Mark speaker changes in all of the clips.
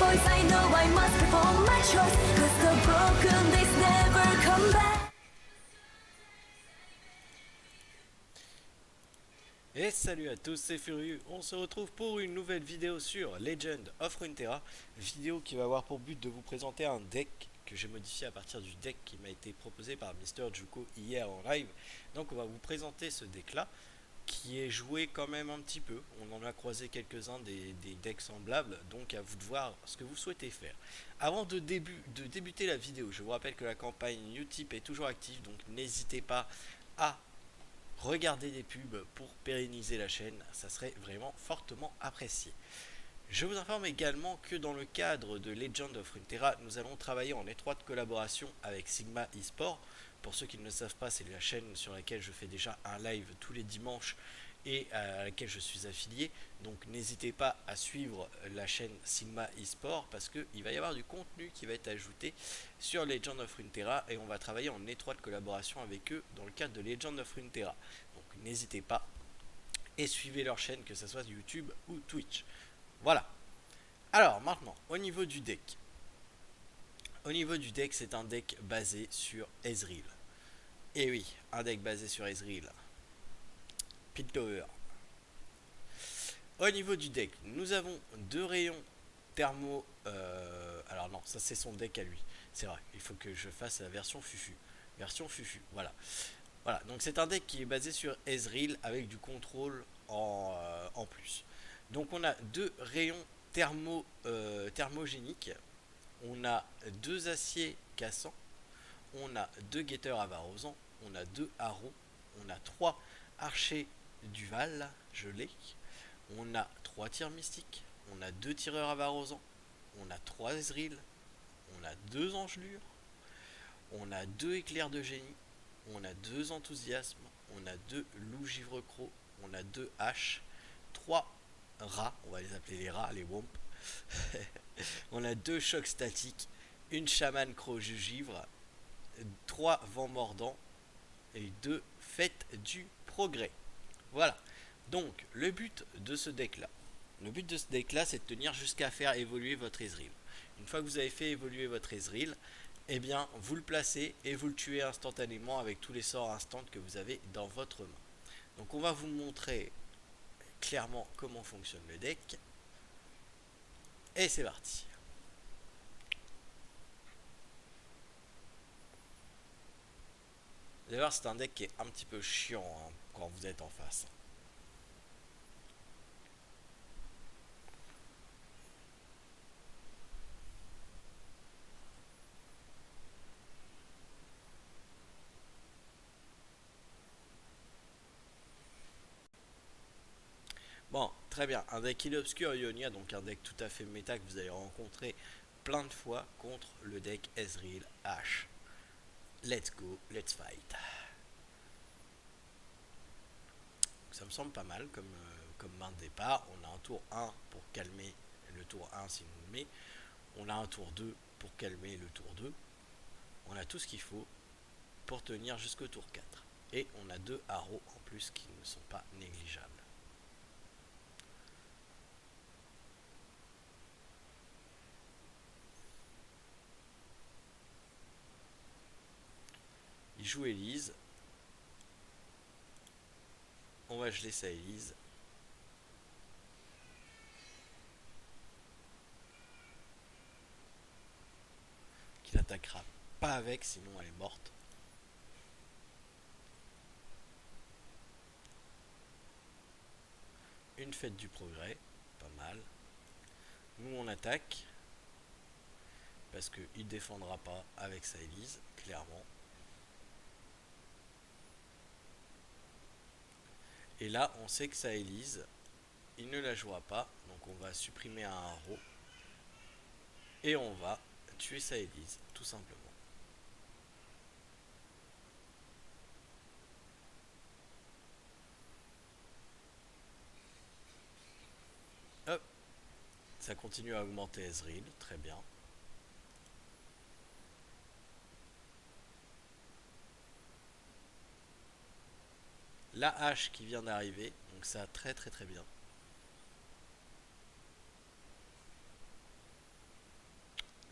Speaker 1: voice, I know I must perform my choice, 'cause the broken days never come back.
Speaker 2: Et salut à tous, c'est Furieux, on se retrouve pour une nouvelle vidéo sur Legend of Runeterra. Vidéo qui va avoir pour but de vous présenter un deck que j'ai modifié à partir du deck qui m'a été proposé par Mister Juko hier en live. Donc on va vous présenter ce deck là, qui est joué quand même un petit peu. On en a croisé quelques-uns des decks semblables, donc à vous de voir ce que vous souhaitez faire. Avant de débuter la vidéo, je vous rappelle que la campagne Utip est toujours active, donc n'hésitez pas à regardez des pubs pour pérenniser la chaîne, ça serait vraiment fortement apprécié. Je vous informe également que dans le cadre de Legend of Runeterra, nous allons travailler en étroite collaboration avec Sigma eSport. Pour ceux qui ne le savent pas, c'est la chaîne sur laquelle je fais déjà un live tous les dimanches et à laquelle je suis affilié. Donc n'hésitez pas à suivre la chaîne Sigma eSport parce qu'il va y avoir du contenu qui va être ajouté sur Legend of Runeterra et on va travailler en étroite collaboration avec eux dans le cadre de Legend of Runeterra. Donc n'hésitez pas et suivez leur chaîne, que ce soit YouTube ou Twitch. Voilà. Alors maintenant, au niveau du deck. Au niveau du deck, c'est un deck basé sur Ezreal. Et oui, un deck basé sur Ezreal. Piltover. Au niveau du deck, nous avons deux rayons thermo. Alors non, ça c'est son deck à lui. C'est vrai, il faut que je fasse la version Fufu. Version Fufu, voilà. Voilà, donc c'est un deck qui est basé sur Ezreal avec du contrôle en plus. Donc on a deux rayons thermogéniques. On a deux aciers cassants. On a deux guetteurs avarosants. On a deux arrows. On a trois archers du Val gelés. On a trois tirs mystiques. On a deux tireurs avarosants. On a trois Ezreal. On a deux engelures. On a deux éclairs de génie. On a deux enthousiasmes. On a deux loups givre-crocs. On a deux haches. Trois rats. On va les appeler les rats, les womps. On a deux chocs statiques. Une chamane croc-givre. Trois vents mordants. Et deux fêtes du progrès. Voilà. Donc, le but de ce deck-là. Le but de ce deck-là, c'est de tenir jusqu'à faire évoluer votre Ezreal. Une fois que vous avez fait évoluer votre Ezreal, eh bien, vous le placez et vous le tuez instantanément avec tous les sorts instants que vous avez dans votre main. Donc, on va vous montrer clairement comment fonctionne le deck. Et c'est parti. D'ailleurs, c'est un deck qui est un petit peu chiant hein, quand vous êtes en face. Bon, très bien. Un deck Obscure Ionia, donc un deck tout à fait méta que vous allez rencontrer plein de fois contre le deck Ezreal H. Let's go, let's fight. Ça me semble pas mal comme main de départ. On a un tour 1 pour calmer le tour 1 si on le met. On a un tour 2 pour calmer le tour 2. On a tout ce qu'il faut pour tenir jusqu'au tour 4. Et on a deux arrows en plus qui ne sont pas négligeables. Il joue Elise. On va geler sa Elise. Qui n'attaquera pas avec, sinon elle est morte. Une fête du progrès, pas mal. Nous on attaque. Parce qu'il ne défendra pas avec sa Elise, clairement. Et là, on sait que sa Elise, il ne la jouera pas. Donc on va supprimer un arrow. Et on va tuer sa Elise, tout simplement. Hop. Ça continue à augmenter Ezreal, très bien. La hache qui vient d'arriver, donc ça très bien.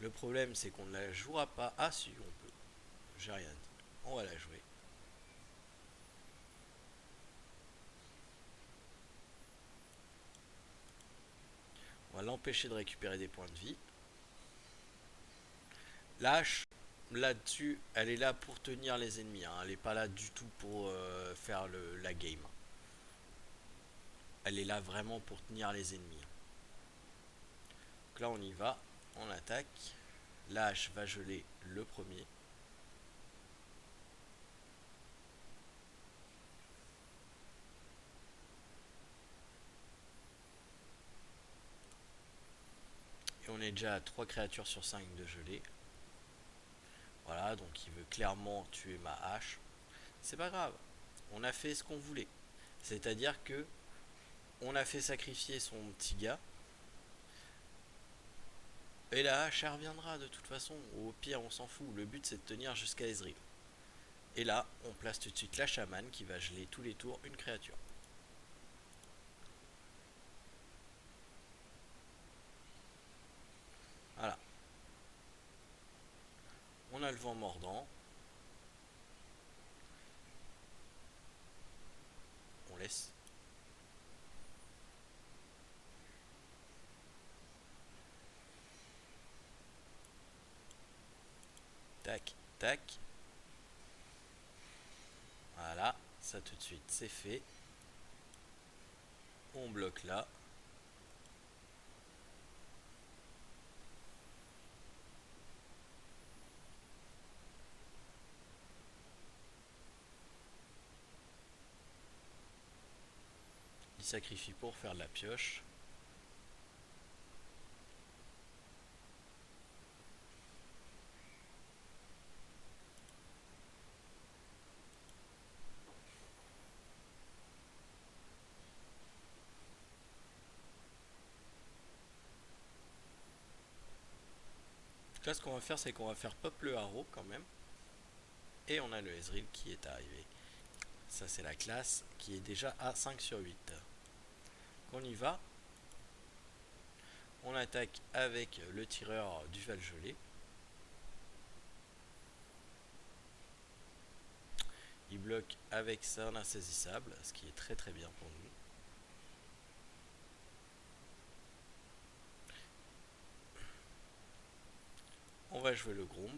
Speaker 2: Le problème, c'est qu'on ne la jouera pas. Ah si, on peut. J'ai rien dit. On va la jouer. On va l'empêcher de récupérer des points de vie. L'hache, là-dessus, elle est là pour tenir les ennemis. Hein. Elle n'est pas là du tout pour faire la game. Elle est là vraiment pour tenir les ennemis. Donc là, on y va. On attaque. La hache va geler le premier. Et on est déjà à 3 créatures sur 5 de geler. Voilà, donc il veut clairement tuer ma hache. C'est pas grave. On a fait ce qu'on voulait. C'est-à-dire que on a fait sacrifier son petit gars. Et la hache, elle reviendra de toute façon. Au pire, on s'en fout. Le but, c'est de tenir jusqu'à Ezreal. Et là, on place tout de suite la chamane qui va geler tous les tours une créature. Voilà. On a le vent mordant. On laisse. Tac, tac. Voilà, ça tout de suite, c'est fait. On bloque là. Il sacrifie pour faire de la pioche. Là, ce qu'on va faire, c'est qu'on va faire pop le haro quand même. Et on a le Ezreal qui est arrivé. Ça, c'est la classe qui est déjà à 5 sur 8. On y va. On attaque avec le tireur du Val gelé. Il bloque avec son insaisissable, ce qui est très très bien pour nous. On va jouer le Grom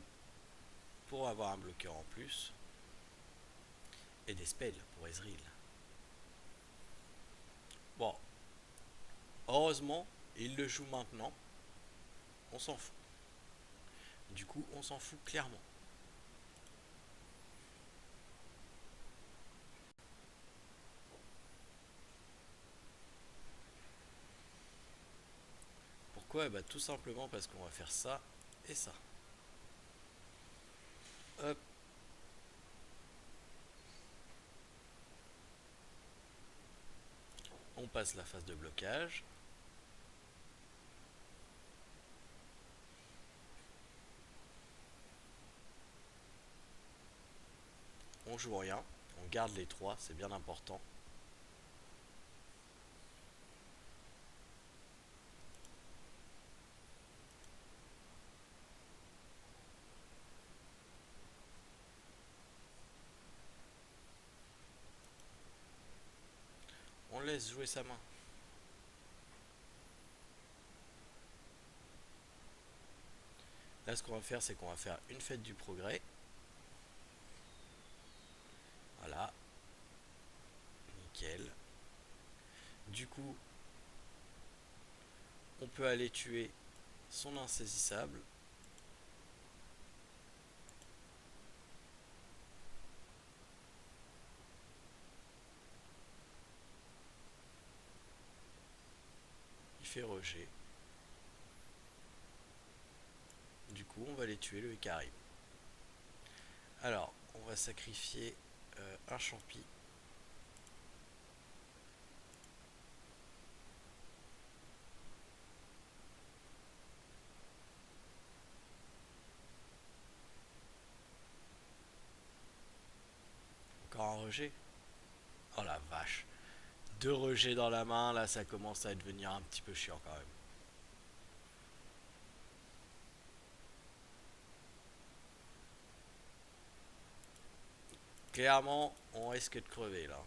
Speaker 2: pour avoir un bloqueur en plus. Et des spells pour Ezreal. Bon. Heureusement, il le joue maintenant. On s'en fout. Du coup, on s'en fout clairement. Pourquoi? Bah, tout simplement parce qu'on va faire ça et ça. Hop. On passe la phase de blocage. On joue rien. On garde les 3, c'est bien important. On laisse jouer sa main. Là, ce qu'on va faire, c'est qu'on va faire une fête du progrès. Voilà. Nickel. Du coup, on peut aller tuer son insaisissable. Il fait rejet. Du coup, on va aller tuer le Ikarim. Alors, on va sacrifier un champi. Encore un rejet. Oh la vache. 2 rejets dans la main, là ça commence à devenir un petit peu chiant quand même. Clairement, on risque de crever là.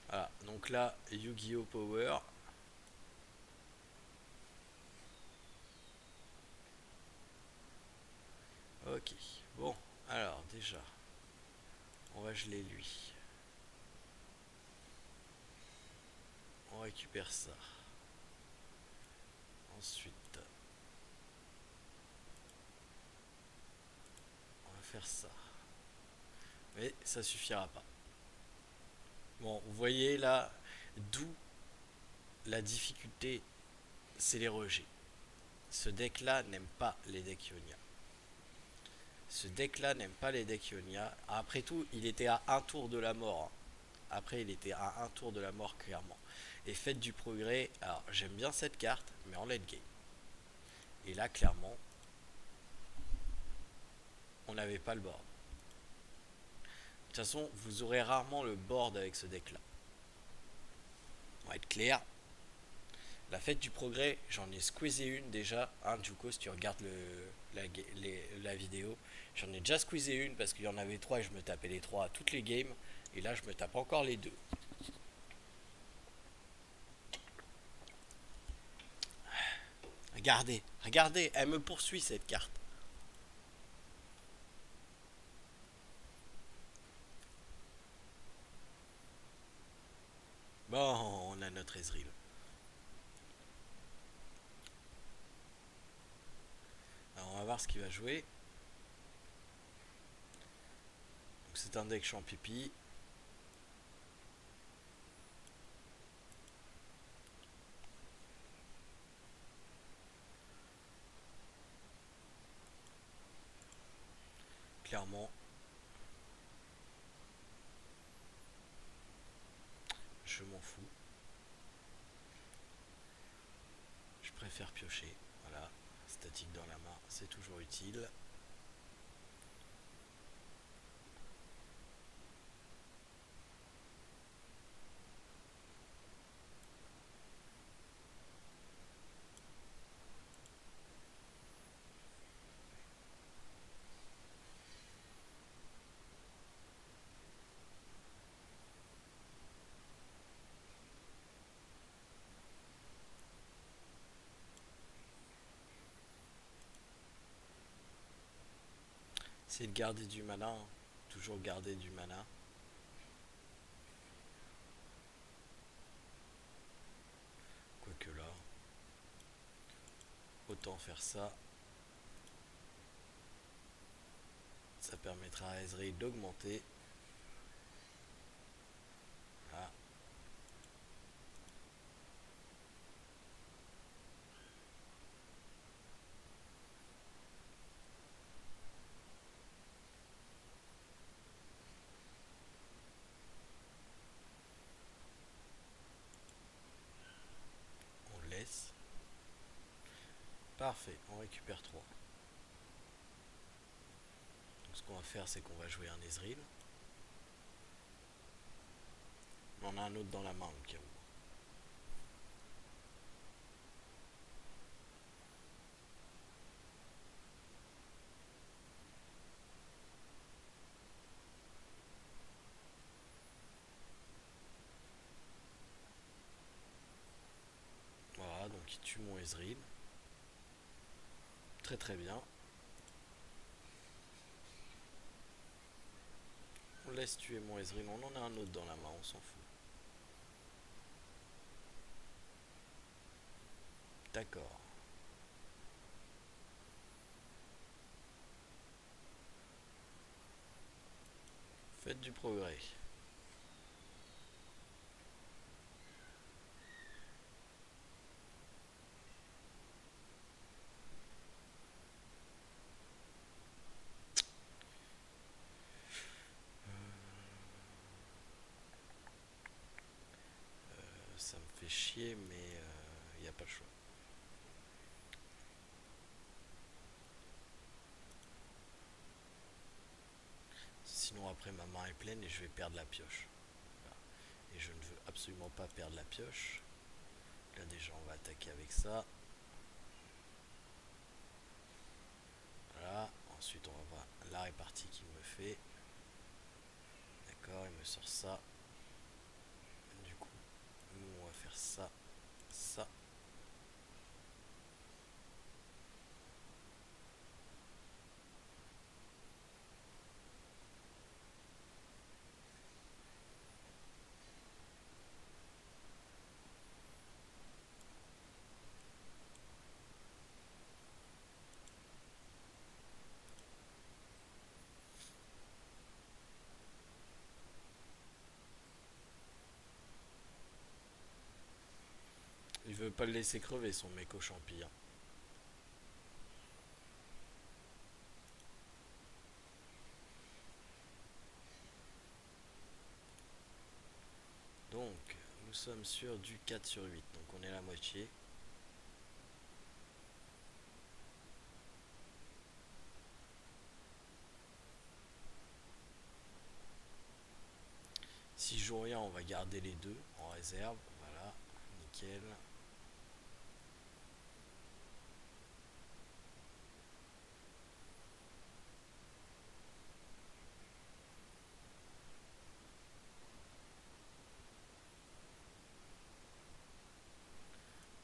Speaker 2: Voilà, donc là, Yu-Gi-Oh! Power. Ok, bon, alors déjà, on va geler lui. On récupère ça. Ensuite, on va faire ça. Mais ça suffira pas. Bon, vous voyez là, d'où la difficulté, c'est les rejets. Ce deck là n'aime pas les decks Ionia. Ce deck là n'aime pas les decks Ionia. Après tout, il était à un tour de la mort. Après, il était à un tour de la mort clairement. Et faites du progrès. Alors, j'aime bien cette carte, mais en late game. Et là, clairement, on n'avait pas le board. De toute façon, vous aurez rarement le board avec ce deck là. On va être clair. La fête du progrès, j'en ai squeezé une déjà. Hein, du coup, si tu regardes la vidéo, j'en ai déjà squeezé une parce qu'il y en avait trois et je me tapais les trois à toutes les games. Et là, je me tape encore les deux. Regardez, regardez, elle me poursuit cette carte. Bon, on a notre Ezreal. Alors, on va voir ce qu'il va jouer. C'est un deck champ pipi. Clairement, je m'en fous. Je préfère piocher. Voilà, statique dans la main, c'est toujours utile. C'est de garder du mana, hein. Toujours garder du mana. Quoique là, autant faire ça. Ça permettra à Ezreal d'augmenter. Voilà. On laisse. Parfait, on récupère 3. Donc ce qu'on va faire, c'est qu'on va jouer un Ezreal. On a un autre dans la main au cas où. Voilà, donc il tue mon Ezreal. Très très bien. On laisse tuer mon Ezreal, on en a un autre dans la main, on s'en fout. D'accord. Faites du progrès. Ça me fait chier, mais il n'y a pas le choix. Sinon après ma main est pleine et je vais perdre la pioche. Voilà. Et je ne veux absolument pas perdre la pioche. Là déjà on va attaquer avec ça. me sort ça. Du coup, nous on va faire ça, ça. Il veut pas le laisser crever son mec au champignon. Donc, nous sommes sur du 4 sur 8, donc on est à la moitié. Si je joue rien, on va garder les deux en réserve. Voilà, nickel.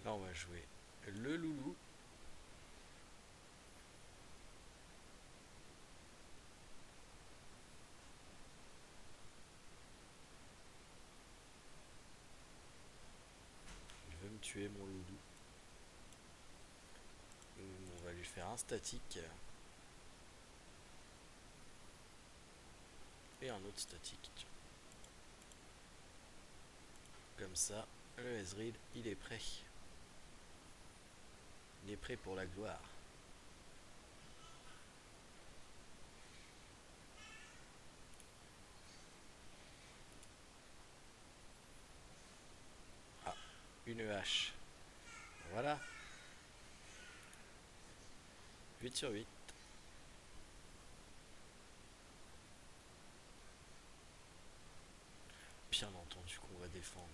Speaker 2: Là, on va jouer le loulou. Il veut me tuer, mon loulou. On va lui faire un statique. Et un autre statique. Tiens. Comme ça, le Ezreal, il est prêt. Il est prêt pour la gloire. Ah, une hache. Voilà. 8 sur 8. Bien entendu qu'on va défendre.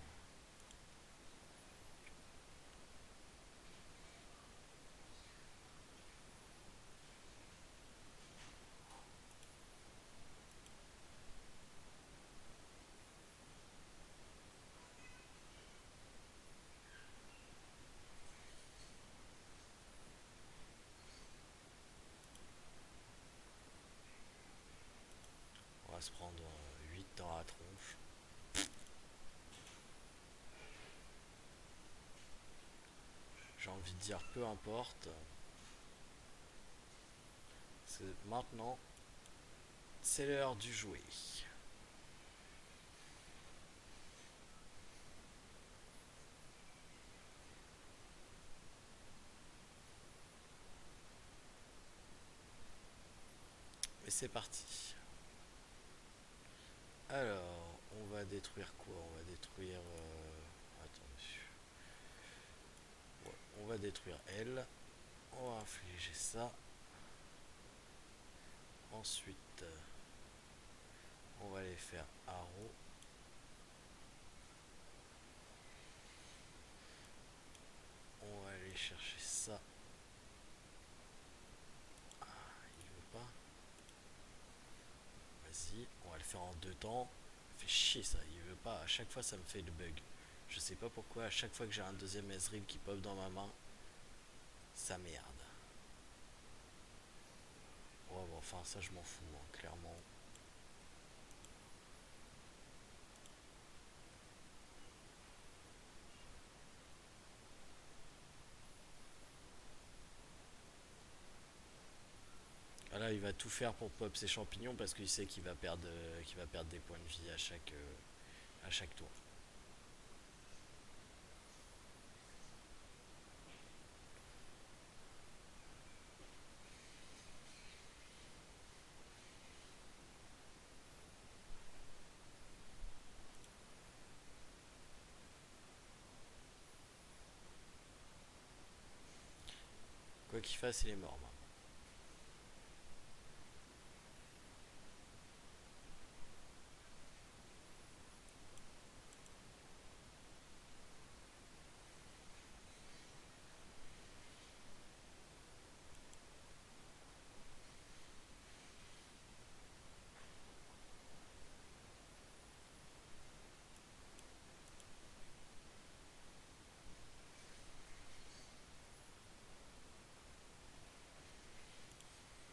Speaker 2: On va se prendre 8 dans la tronche. J'ai envie de dire peu importe. Maintenant, c'est l'heure du jouet. Et c'est parti. Alors, on va détruire quoi? On va détruire... attendez. Ouais, on va détruire elle. On va infliger ça. Ensuite, on va aller faire arrow. On va aller chercher ça. Ah, il veut pas. Vas-y, on va le faire en deux temps. Ça fait chier ça, il veut pas. À chaque fois, ça me fait le bug. Je sais pas pourquoi, à chaque fois que j'ai un deuxième Ezreal qui pop dans ma main, ça merde. Ouais, bon, enfin, ça, je m'en fous, hein, clairement. Ah là, il va tout faire pour pop ses champignons parce qu'il sait qu'il va perdre des points de vie à chaque tour. Quoi qu'il fasse, il est mort. Moi.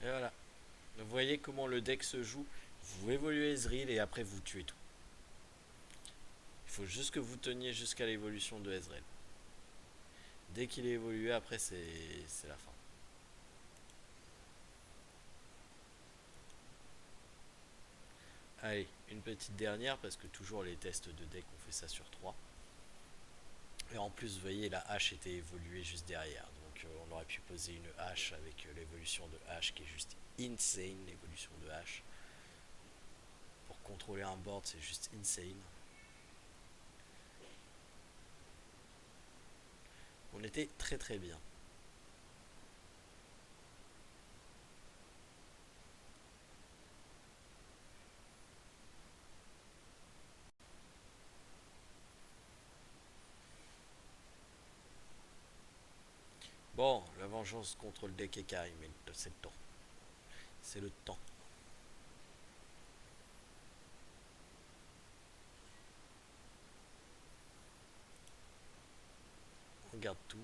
Speaker 2: Et voilà. Vous voyez comment le deck se joue. Vous évoluez Ezreal et après vous tuez tout. Il faut juste que vous teniez jusqu'à l'évolution de Ezreal. Dès qu'il est évolué, après c'est la fin. Allez, une petite dernière parce que toujours les tests de deck on fait ça sur 3. Et en plus, vous voyez, la hache était évoluée juste derrière. Donc on aurait pu poser une hache avec l'évolution de hache qui est juste insane, l'évolution de hache. Pour contrôler un board, c'est juste insane. On était très très bien. Bon, la vengeance contre le deck Ekari, mais c'est le temps. C'est le temps. On garde tout.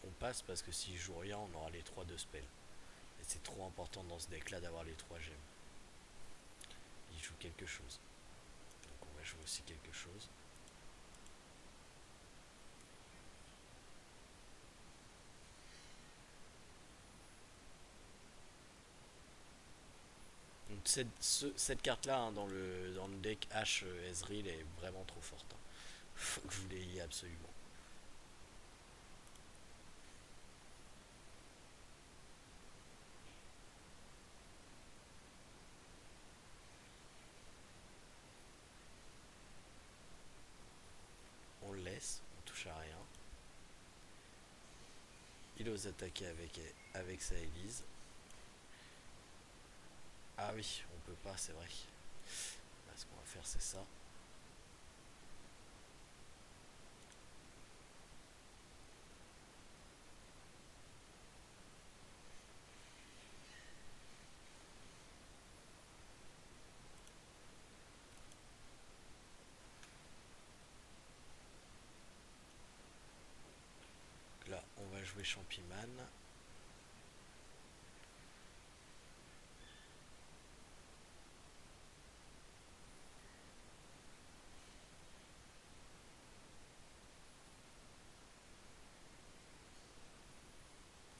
Speaker 2: On passe parce que s'il joue rien, on aura les 3 de spell. Et c'est trop important dans ce deck là d'avoir les 3 gemmes. Il joue quelque chose. Donc on va jouer aussi quelque chose. Donc cette carte là hein, dans le deck H Ezreal est vraiment trop forte. Hein. Faut que vous l'ayez absolument. On le laisse, on touche à rien. Il ose attaquer avec sa Elise. Ah oui, on peut pas, c'est vrai. Là, ce qu'on va faire, c'est ça. Là, on va jouer Champiman.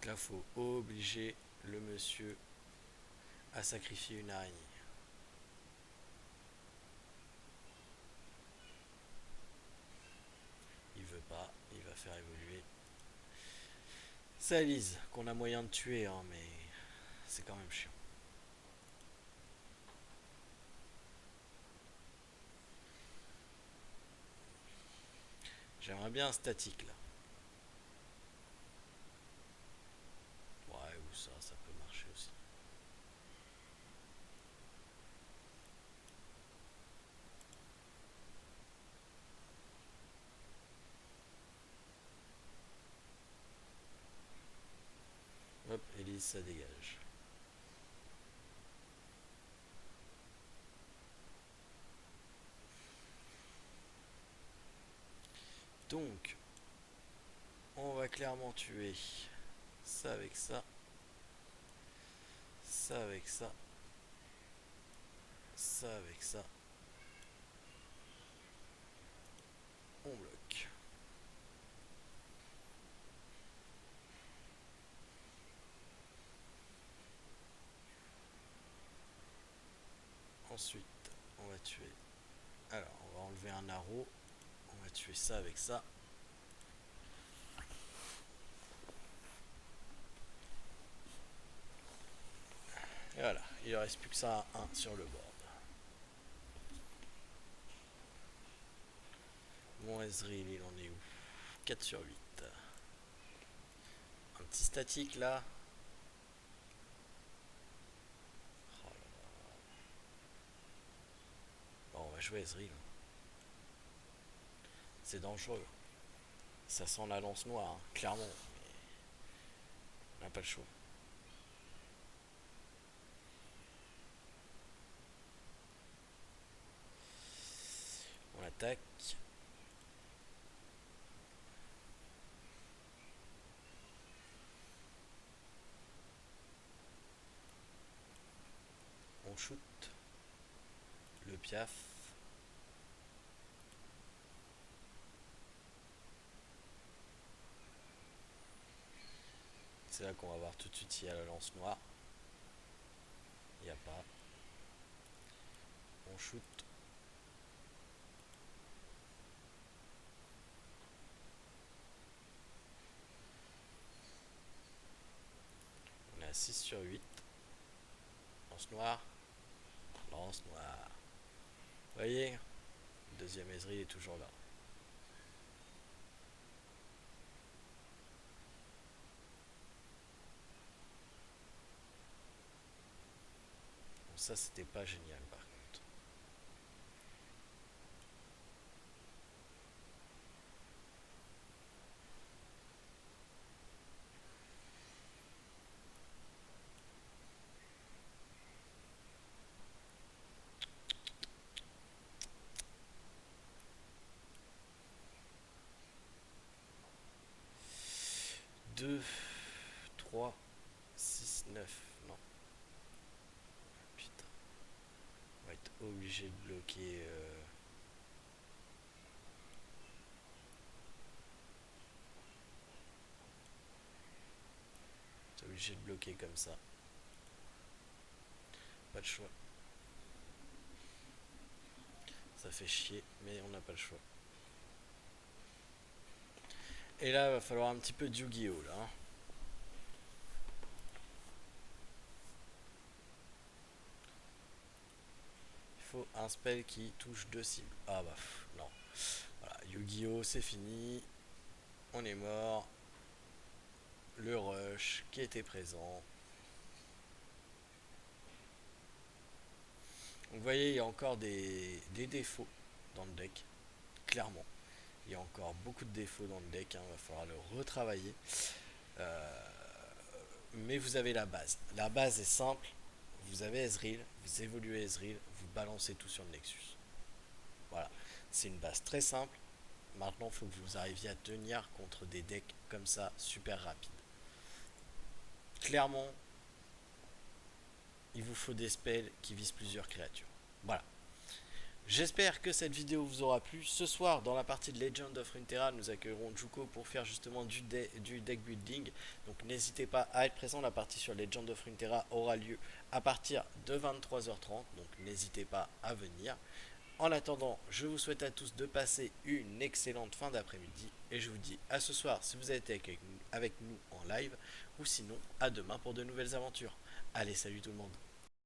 Speaker 2: Là, faut obliger le monsieur à sacrifier une araignée. Il veut pas, il va faire évoluer sa Elise, qu'on a moyen de tuer, hein, mais c'est quand même chiant. J'aimerais bien un statique là. Ouais, ou ça peut marcher aussi. Hop, Elise, ça dégage. Donc, on va clairement tuer ça avec ça. Ça avec ça. Ça avec ça. On bloque. Ensuite, on va tuer. Alors, on va enlever un arrow. On va tuer ça avec ça. Et voilà, il ne reste plus que ça à 1 sur le board. Mon Ezreal, il en est où? 4 sur 8. Un petit statique là. Oh là là. Bon, on va jouer Ezreal. C'est dangereux. Ça sent la lance noire, hein, clairement. Mais on n'a pas le choix. attaque. On shoot le piaf. C'est là qu'on va voir tout de suite s'il y a la lance noire. Il n'y a pas. On shoot. On est à 6 sur 8. Lance noire. Lance noire. Vous voyez, le deuxième Ezreal est toujours là. Bon, ça c'était pas génial par contre. Deux, 3, 6, 9. Non. Putain. On va être obligé de bloquer. C'est obligé de bloquer comme ça. Pas de choix. Ça fait chier, mais on n'a pas le choix. Et là, il va falloir un petit peu de Yu-Gi-Oh! Là. Hein. Il faut un spell qui touche 2 cibles. Ah bah, non. Voilà, Yu-Gi-Oh! C'est fini. On est mort. Le rush qui était présent. Donc, vous voyez, il y a encore des défauts dans le deck. Clairement. Il y a encore beaucoup de défauts dans le deck. Hein, il va falloir le retravailler. Mais vous avez la base. La base est simple. Vous avez Ezreal, vous évoluez Ezreal, vous balancez tout sur le Nexus. Voilà. C'est une base très simple. Maintenant, il faut que vous arriviez à tenir contre des decks comme ça, super rapides. Clairement, il vous faut des spells qui visent plusieurs créatures. Voilà. J'espère que cette vidéo vous aura plu. Ce soir, dans la partie de Legend of Runeterra, nous accueillerons Juko pour faire justement du deck building. Donc n'hésitez pas à être présent. La partie sur Legend of Runeterra aura lieu à partir de 23h30. Donc n'hésitez pas à venir. En attendant, je vous souhaite à tous de passer une excellente fin d'après-midi. Et je vous dis à ce soir si vous avez été avec nous en live. Ou sinon, à demain pour de nouvelles aventures. Allez, salut tout le monde.